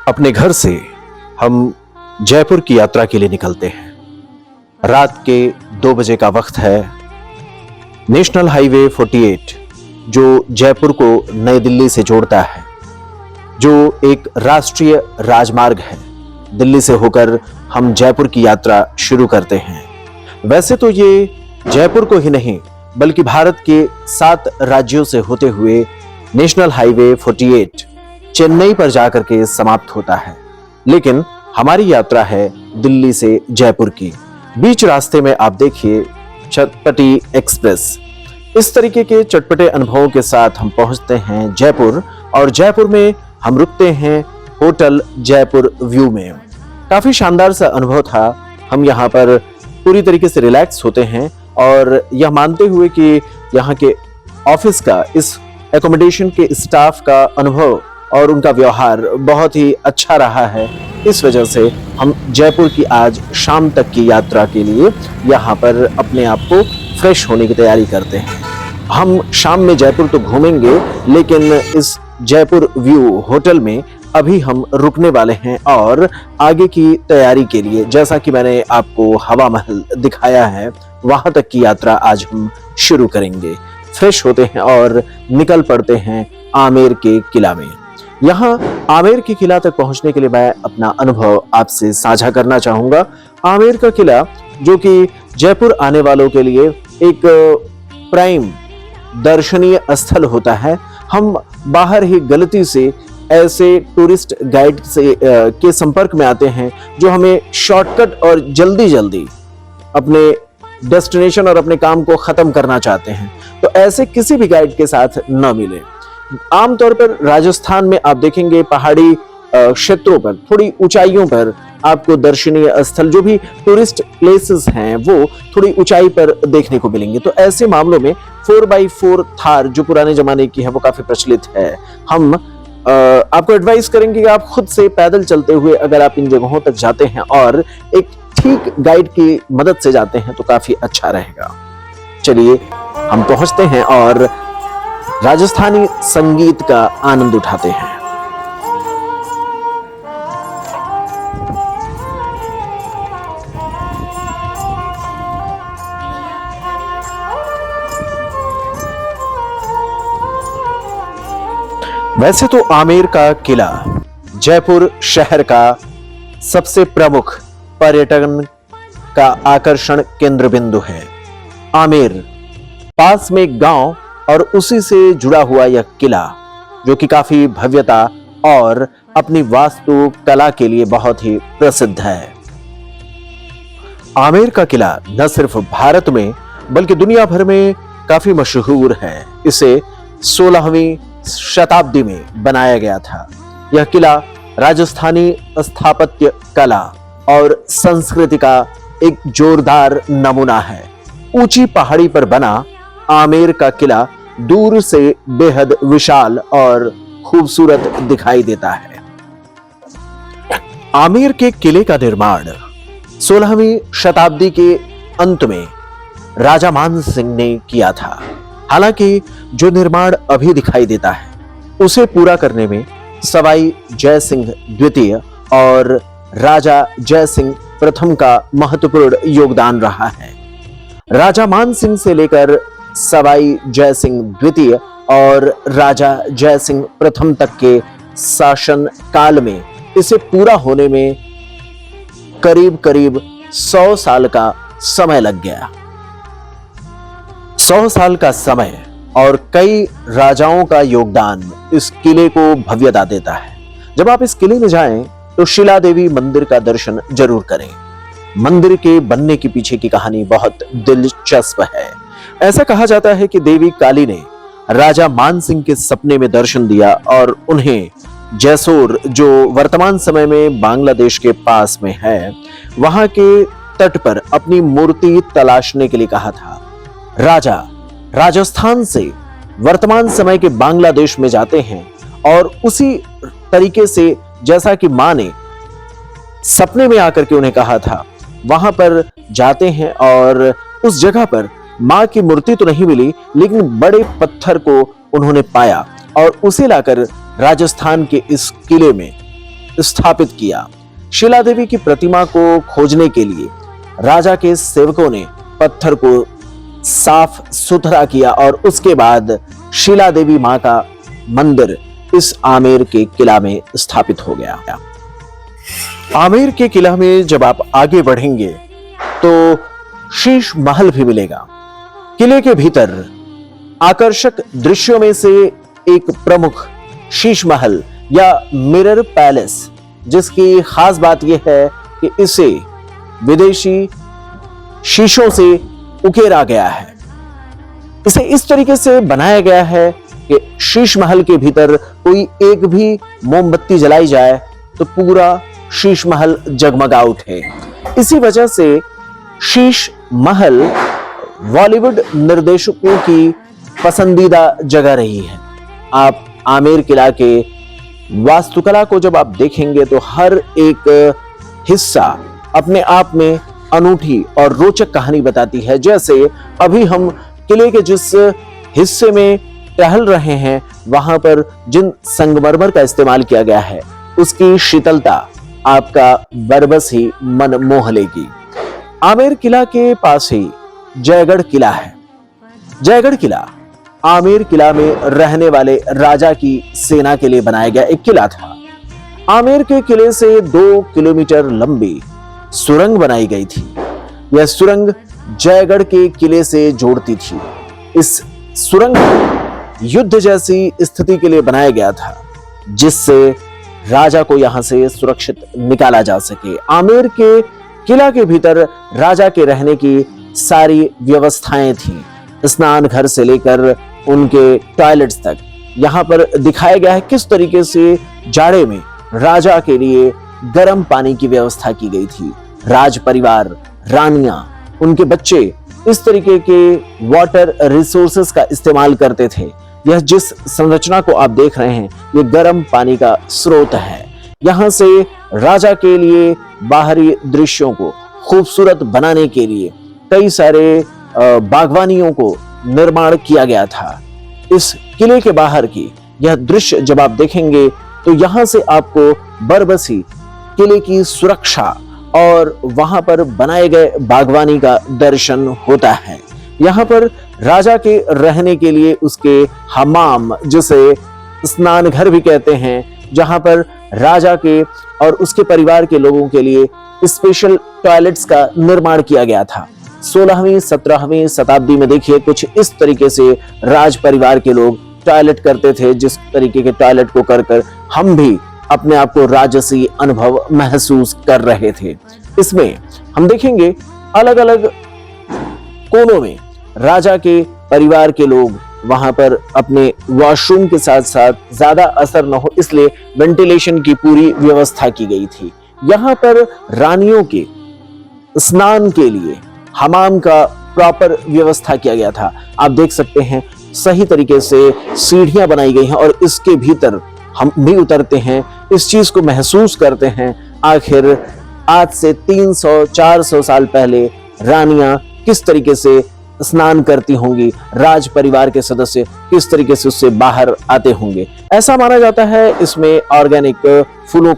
अपने घर से हम जयपुर की यात्रा के लिए निकलते हैं। रात के 2 बजे का वक्त है। नेशनल हाईवे 48 जो जयपुर को नई दिल्ली से जोड़ता है, जो एक राष्ट्रीय राजमार्ग है, दिल्ली से होकर हम जयपुर की यात्रा शुरू करते हैं। वैसे तो ये जयपुर को ही नहीं बल्कि भारत के 7 राज्यों से होते हुए नेशनल हाईवे 48 चेन्नई पर जाकर के समाप्त होता है, लेकिन हमारी यात्रा है दिल्ली से जयपुर की। बीच रास्ते में आप देखिए चटपटी एक्सप्रेस। इस तरीके के चटपटे अनुभवों के साथ हम पहुंचते हैं जयपुर, और जयपुर में हम रुकते हैं होटल जयपुर व्यू में। काफी शानदार सा अनुभव था। हम यहाँ पर पूरी तरीके से रिलैक्स होते हैं और यह मानते हुए कि यहाँ के ऑफिस का, इस एकोमोडेशन के स्टाफ का अनुभव और उनका व्यवहार बहुत ही अच्छा रहा है, इस वजह से हम जयपुर की आज शाम तक की यात्रा के लिए यहाँ पर अपने आप को फ्रेश होने की तैयारी करते हैं। हम शाम में जयपुर तो घूमेंगे, लेकिन इस जयपुर व्यू होटल में अभी हम रुकने वाले हैं और आगे की तैयारी के लिए, जैसा कि मैंने आपको हवा महल दिखाया है, वहां तक की यात्रा आज हम शुरू करेंगे। फ्रेश होते हैं और निकल पड़ते हैं आमेर के किला में। यहाँ आमेर के किला तक पहुंचने के लिए मैं अपना अनुभव आपसे साझा करना चाहूंगा। आमेर का किला जो कि जयपुर आने वालों के लिए एक प्राइम दर्शनीय स्थल होता है। हम बाहर ही गलती से ऐसे टूरिस्ट गाइड से के संपर्क में आते हैं जो हमें शॉर्टकट और जल्दी जल्दी अपने डेस्टिनेशन और अपने काम को खत्म करना चाहते हैं, तो ऐसे किसी भी गाइड के साथ न मिले। आमतौर पर राजस्थान में आप देखेंगे पहाड़ी क्षेत्रों पर, थोड़ी ऊंचाइयों पर आपको दर्शनीय स्थल, जो भी टूरिस्ट प्लेसेस हैं, वो थोड़ी ऊंचाई पर देखने को मिलेंगे। तो ऐसे मामलों में 4x4 थार जो पुराने जमाने की है वो काफी प्रचलित है। हम आपको एडवाइस करेंगे कि आप खुद से पैदल चलते हुए अगर आप इन जगहों तक जाते हैं और एक ठीक गाइड की मदद से जाते हैं तो काफी अच्छा रहेगा। चलिए हम पहुंचते हैं और राजस्थानी संगीत का आनंद उठाते हैं। वैसे तो आमेर का किला जयपुर शहर का सबसे प्रमुख पर्यटन का आकर्षण केंद्र बिंदु है। आमेर पास में एक गांव और उसी से जुड़ा हुआ यह किला, जो कि काफी भव्यता और अपनी वास्तु कला के लिए बहुत ही प्रसिद्ध है। आमेर का किला न सिर्फ भारत में बल्कि दुनिया भर में काफी मशहूर है। इसे 16वीं शताब्दी में बनाया गया था। यह किला राजस्थानी स्थापत्य कला और संस्कृति का एक जोरदार नमूना है। ऊंची पहाड़ी पर बना आमेर का किला दूर से बेहद विशाल और खूबसूरत दिखाई देता है। आमेर के किले का निर्माण 16वीं शताब्दी के अंत में राजा मान सिंह ने किया था। हालांकि जो निर्माण अभी दिखाई देता है उसे पूरा करने में सवाई जय सिंह द्वितीय और राजा जय सिंह प्रथम का महत्वपूर्ण योगदान रहा है। राजा मान सिंह से लेकर सवाई जय सिंह द्वितीय और राजा जय सिंह प्रथम तक के शासन काल में इसे पूरा होने में करीब करीब 100 साल का समय लग गया। 100 साल का समय और कई राजाओं का योगदान इस किले को भव्यता देता है। जब आप इस किले में जाएं तो शिला देवी मंदिर का दर्शन जरूर करें। मंदिर के बनने के पीछे की कहानी बहुत दिलचस्प है। ऐसा कहा जाता है कि देवी काली ने राजा मान सिंह के सपने में दर्शन दिया और उन्हें जैसोर, जो वर्तमान समय में बांग्लादेश के पास में है, वहां के तट पर अपनी मूर्ति तलाशने के लिए कहा था। राजा राजस्थान से वर्तमान समय के बांग्लादेश में जाते हैं और उसी तरीके से जैसा कि मां ने सपने में आकर के उन्हें कहा था, वहां पर जाते हैं और उस जगह पर मां की मूर्ति तो नहीं मिली, लेकिन बड़े पत्थर को उन्होंने पाया और उसे लाकर राजस्थान के इस किले में स्थापित किया। शिला देवी की प्रतिमा को खोजने के लिए राजा के सेवकों ने पत्थर को साफ सुथरा किया और उसके बाद शिला देवी मां का मंदिर इस आमेर के किला में स्थापित हो गया। आमेर के किला में जब आप आगे बढ़ेंगे तो शीश महल भी मिलेगा। किले के भीतर आकर्षक दृश्यों में से एक प्रमुख शीश महल या मिरर पैलेस, जिसकी खास बात यह है कि इसे विदेशी शीशों से उकेरा गया है। इसे इस तरीके से बनाया गया है कि शीश महल के भीतर कोई एक भी मोमबत्ती जलाई जाए तो पूरा शीश महल जगमगा उठे। इसी वजह से शीश महल बॉलीवुड निर्देशकों की पसंदीदा जगह रही है। आप आमेर किला के वास्तुकला को जब आप देखेंगे तो हर एक हिस्सा अपने आप में अनूठी और रोचक कहानी बताती है। जैसे अभी हम किले के जिस हिस्से में टहल रहे हैं, वहां पर जिन संगमरमर का इस्तेमाल किया गया है, उसकी शीतलता आपका बरबस ही मन मोह लेगी। आमेर किला के पास ही जयगढ़ किला है। जयगढ़ किला आमेर किला में रहने वाले राजा की सेना के लिए बनाया गया एक किला था। आमेर के किले से 2 किलोमीटर लंबी सुरंग बनाई गई थी। यह सुरंग जयगढ़ के किले से जोड़ती थी। इस सुरंग को युद्ध जैसी स्थिति के लिए बनाया गया था, जिससे राजा को यहां से सुरक्षित निकाला जा सके। आमेर के किला के भीतर राजा के रहने की सारी व्यवस्थाएं थीं, स्नान घर से लेकर उनके टॉयलेट्स तक। यहां पर दिखाया गया है किस तरीके से जाड़े में राजा के लिए गर्म पानी की व्यवस्था की गई थी। राज परिवार, रानियां, उनके बच्चे इस तरीके के वाटर रिसोर्सेस का इस्तेमाल करते थे। यह जिस संरचना को आप देख रहे हैं, ये गर्म पानी का स्रोत है। यहां से राजा के लिए बाहरी दृश्यों को खूबसूरत बनाने के लिए कई सारे बागवानियों को निर्माण किया गया था। इस किले के बाहर की यह दृश्य जब आप देखेंगे तो यहां से आपको बरबसी किले की सुरक्षा और वहां पर बनाए गए बागवानी का दर्शन होता है। यहाँ पर राजा के रहने के लिए उसके हमाम, जिसे स्नान घर भी कहते हैं, जहां पर राजा के और उसके परिवार के लोगों के लिए स्पेशल टॉयलेट्स का निर्माण किया गया था। 16वीं 17वीं शताब्दी में देखिए कुछ इस तरीके से राज परिवार के लोग टॉयलेट करते थे, जिस तरीके के टॉयलेट को कर हम भी अपने आप को राजसी अनुभव महसूस कर रहे थे। इसमें हम देखेंगे अलग अलग कोनों में राजा के परिवार के लोग वहां पर अपने वॉशरूम के साथ साथ ज्यादा असर न हो इसलिए वेंटिलेशन की पूरी व्यवस्था की गई थी। यहाँ पर रानियों के स्नान के लिए हमाम का प्रॉपर व्यवस्था किया गया था। आप देख सकते हैं सही तरीके से सीढ़ियां बनाई गई हैं और इसके भीतर हम भी उतरते हैं, इस चीज को महसूस करते हैं। आखिर आज से 300-400 साल पहले रानियां किस तरीके से स्नान करती होंगी, राज परिवार के सदस्य किस तरीके से उससे बाहर आते होंगे। ऐसा माना जाता है इसमें ऑर्गेनिक फूलों